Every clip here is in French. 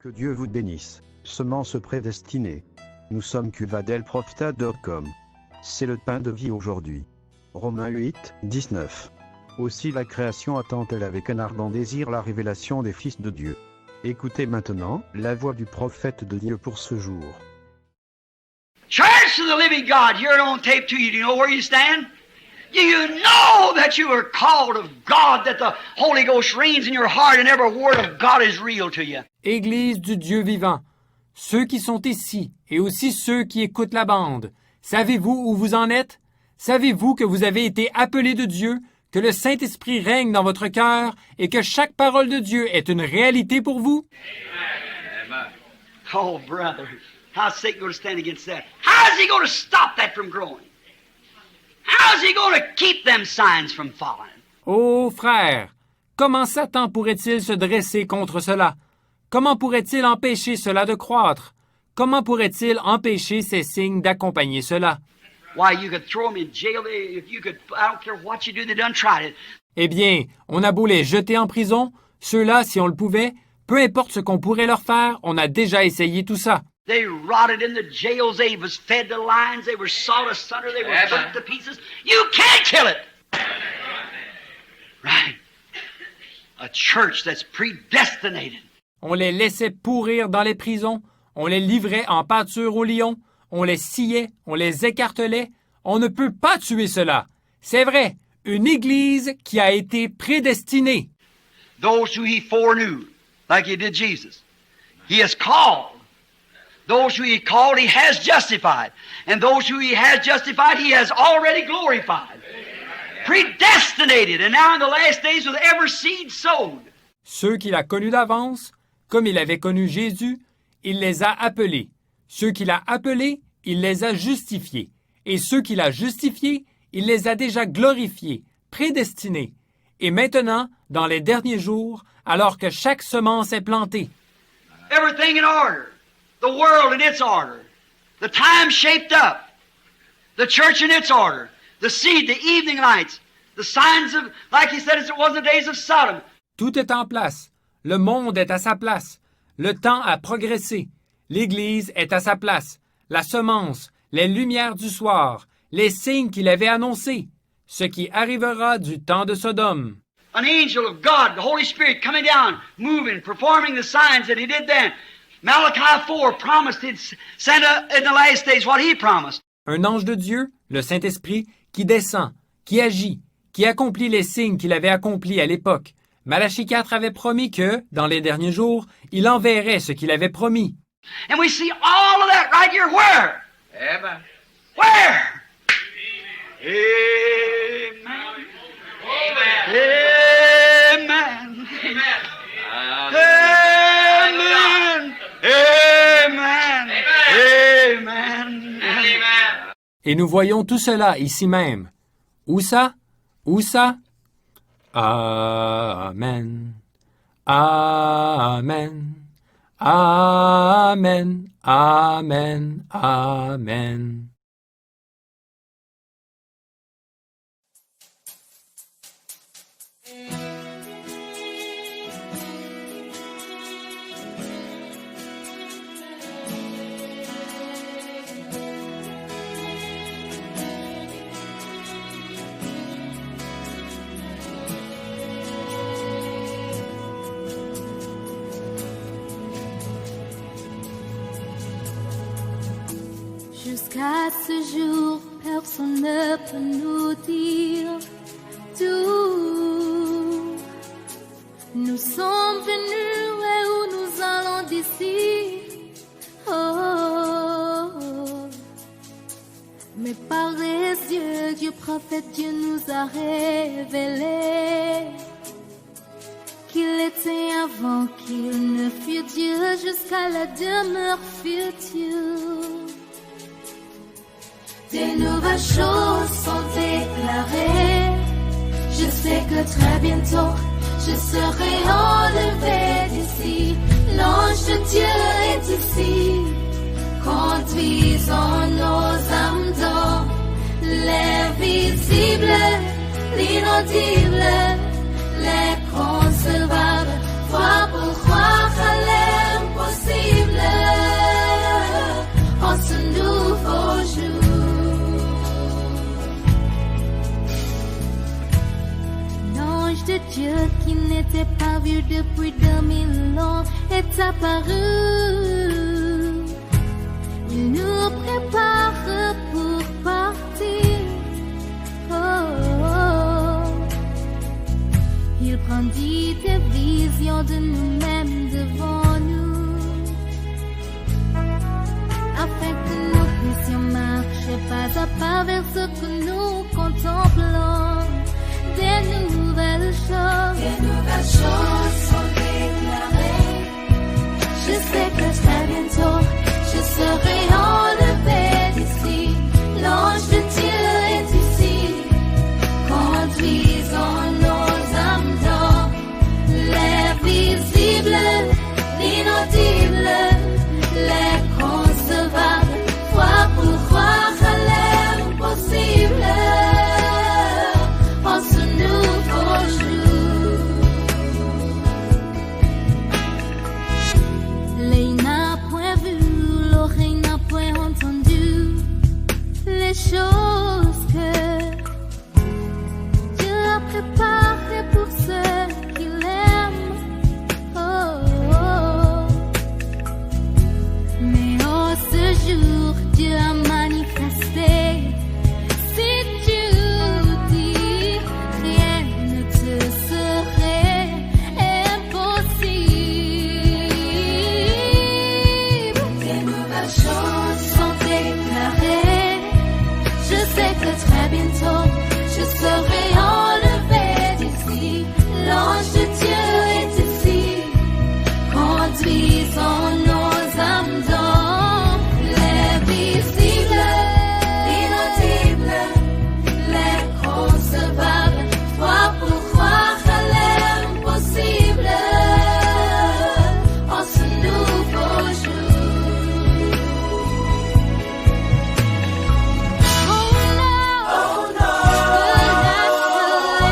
Que Dieu vous bénisse. Semence prédestinée. Nous sommes cuvadelprofta.com. C'est le pain de vie aujourd'hui. Romains 8, 19. Aussi la création attend-elle avec un ardent désir la révélation des fils de Dieu. Écoutez maintenant la voix du prophète de Dieu pour ce jour. Church of the living God, here it on tape to you. Do you know where you stand? Do you know that you are called of God, that the Holy Ghost reigns in your heart and every word of God is real to you? Église du Dieu vivant, ceux qui sont ici et aussi ceux qui écoutent la bande, savez-vous où vous en êtes? Savez-vous que vous avez été appelés de Dieu, que le Saint-Esprit règne dans votre cœur et que chaque parole de Dieu est une réalité pour vous? Amen. Oh, brother, how's Satan going to stand against that? How is he going to stop that from growing? How is he going to keep them signs from falling? Ô frère, comment Satan pourrait-il se dresser contre cela? Comment pourrait-il empêcher cela de croître? Comment pourrait-il empêcher ces signes d'accompagner cela? Why, you could throw them in jail. I don't care what you do, they done tried it. Eh bien, on a beau les jeter en prison, ceux-là, si on le pouvait, peu importe ce qu'on pourrait leur faire, on a déjà essayé tout ça. They rotted in the jails, they was fed to lions, they were sawed asunder, they were cut to pieces. You can't kill it! Right. A church that's predestinated. On les laissait pourrir dans les prisons, on les livrait en pâture aux lions, on les sciait, on les écartelait. On ne peut pas tuer cela. C'est vrai, une Église qui a été prédestinée. Those who he foreknew, like he did Jesus, he has called. Those who he called, he has justified. And those who he has justified, he has already glorified. Predestinated, and now in the last days with every seed sowed. Ceux qu'il a connus d'avance, comme il avait connu Jésus, il les a appelés. Ceux qu'il a appelés, il les a justifiés. Et ceux qu'il a justifiés, il les a déjà glorifiés, prédestinés. Et maintenant, dans les derniers jours, alors que chaque semence est plantée. Everything in order. The world in its order. The time shaped up. The church in its order. The seed, the evening lights. The signs of, like he said, it was the days of Sodom. Tout est en place. Le monde est à sa place. Le temps a progressé. L'Église est à sa place. La semence, les lumières du soir, les signes qu'il avait annoncés. Ce qui arrivera du temps de Sodome. An angel of God, the Holy Spirit coming down, moving, performing the signs that he did then. Malachi 4 promised he'd send in the last days what he promised. Un ange de Dieu, le Saint-Esprit, qui descend, qui agit, qui accomplit les signes qu'il avait accomplis à l'époque. Malachie 4 avait promis que, dans les derniers jours, il enverrait ce qu'il avait promis. And we see all of that right here. Where? Amen. Where? Amen. Amen. Amen. Amen. Amen. Amen. Et nous voyons tout cela ici même. Où ça? Où ça? Amen. Amen. Amen. Amen. Amen. Jusqu'à ce jour, personne ne peut nous dire tout. Nous sommes venus et où nous allons d'ici. Oh. Mais par les yeux du prophète, Dieu nous a révélé qu'il était avant qu'il ne fût Dieu jusqu'à la demeure future. Des nouvelles choses sont déclarées. Je sais que très bientôt je serai enlevé d'ici. L'ange de Dieu est ici, conduisant nos âmes dans l'invisible, l'inaudible, l'inconcevable. Foi pour croire à l'impossible. Dieu qui n'était pas vu depuis 2000 ans est apparu. Il nous prépare pour partir. Oh, oh. Il brandit des visions de nous-mêmes devant nous, afin que nous puissions marcher pas à pas vers ce que nous contemplons. Des nouvelles choses sont déclarées. Je sais que très bientôt je serai enlevé d'ici. L'ange de Dieu est ici, conduisant nos âmes dans l'invisible, l'inaudible, l'inconcevable. Foi pour croire à l'impossible. En ce nouveau jour, l'œil n'a point vu, l'oreille n'a point entendu les choses que Dieu a préparées pour ceux qui l'aiment. Oh, oh. Mais oh, ce jour, Dieu a manifesté. Si tu dis, rien ne te serait impossible. Des nouvelles choses sont déclarées. Je sais que très bientôt je serai enlevé d'ici. L'ange de Dieu est ici, conduisant nos âmes dans l'invisible, l'inaudible, l'inconcevable. Foi pour croire à l'impossible. En ce nouveau jour. Oh no, je suis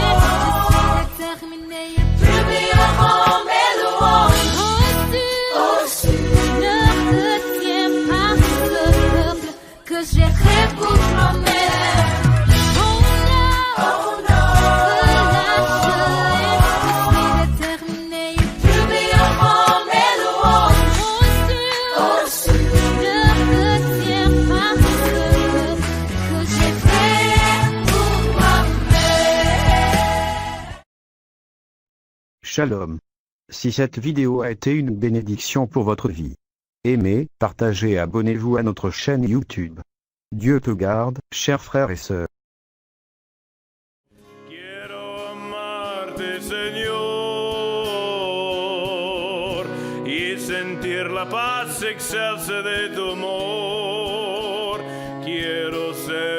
déterminé et publié en mes louanges. Oh, ne retiens pas ce peuple que j'ai fait pour moi-même. Oh no, je suis déterminé et publié en mes louanges. Oh, ne retiens pas ce peuple que j'ai fait pour moi-même. Shalom. Si cette vidéo a été une bénédiction pour votre vie, aimez, partagez et abonnez-vous à notre chaîne YouTube. Dieu te garde, chers frères et sœurs. Quiero amarte, Señor, y sentir la paz excelsa de tu amor. Quiero ser